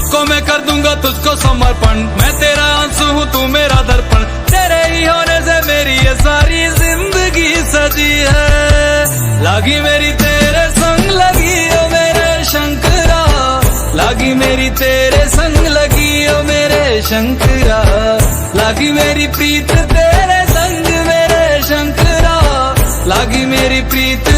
सबको मैं कर दूंगा तुझको समर्पण, मैं तेरा आंसू हूँ तू मेरा दर्पण, तेरे ही होने से मेरी ये सारी जिंदगी सजी है। लागी मेरी तेरे संग लगी ओ मेरे शंकरा, लागी मेरी तेरे संग लगी ओ मेरे शंकरा, लागी मेरी प्रीत तेरे संग मेरे शंकरा, लागी मेरी प्रीत